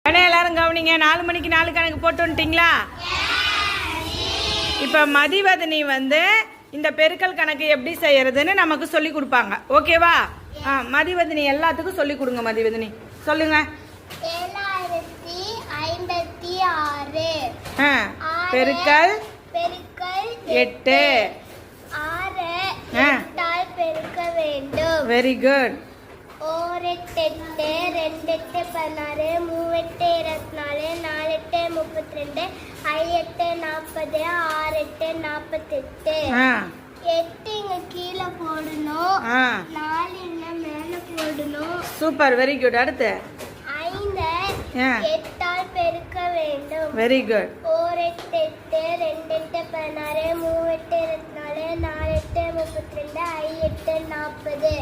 அண்ணா எல்லாரும் கவனிங்க. 4 மணிக்கு 4 கணக்கு போட்டு வந்துட்டீங்களா? இப்போ மதிவதனி வந்து இந்த பெருக்கல் கணக்கு எப்படி செய்யறதுன்னு நமக்கு சொல்லி கொடுப்பாங்க. ஓகேவா? மதிவதனி எல்லாத்துக்கும் சொல்லி கொடுங்க. மதிவதனி சொல்லுங்க. 7056 பெருக்கல் 8 6 பெருக்க வேண்டும். Very good. 1 8 2 8 16 3 8 24 4 8 32 5 8 40 6 8 48 8 இங்க கீழே போடணும், 4 இங்க மேல போடணும். Super, very good. அடுத்து 5 8 ஆல் பெருக்க வேண்டும். Very good. 1 8 8 2 8 16 3 8 24 4 8 32 5 8 40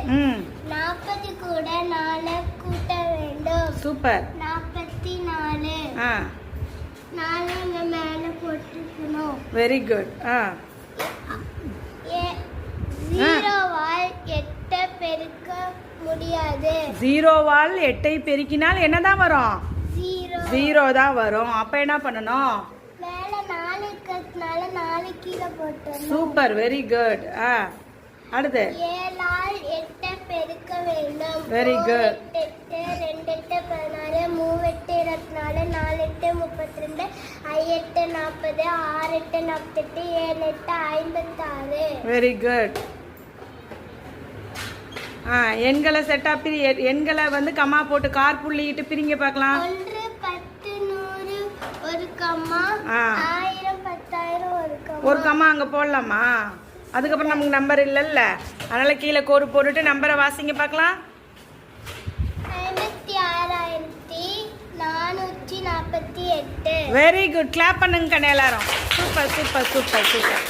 40 கூட 4 கூட்ட வேண்டும். சூப்பர். 44 4 இங்க மேல போட்டுக்கணும். Very good. 0 ஆல் 8 பெருக்க முடியாது. 0 ஆல் 8 பெருக்கினால் என்னதான் வரும்? 0 தான் வரும். அப்ப என்ன பண்ணணும்? மேல 4 இருக்கிறதுனால 4 கீழே போட்டணும். Super, very good. அடுத்து 7 ஆல் 8 பெருக்க வேண்டும். Very good. 8 2 8 16 3 8 24 4 8 32 5 8 40 6 8 48 7 8 56. Very good. எண்களை செட்டா பிரி. எண்களை வந்து கம்மா போட்டு கார் புள்ளிட்டு பிரிங்க பார்க்கலாம். 1 10 100 ஒரு கம்மா, 1000 10000 ஒரு கம்மா. ஒரு கம்மா அங்க போடலாமா? அதுக்கப்புறம் நமக்கு நம்பர் இல்லைல்ல, அதனால கீழே கோடு போட்டுட்டு நம்பரை வாசிங்க பார்க்கலாம். 56448. Very good. கிளாப் பண்ணுங்க கண்ணே எல்லாரும். Super super super super.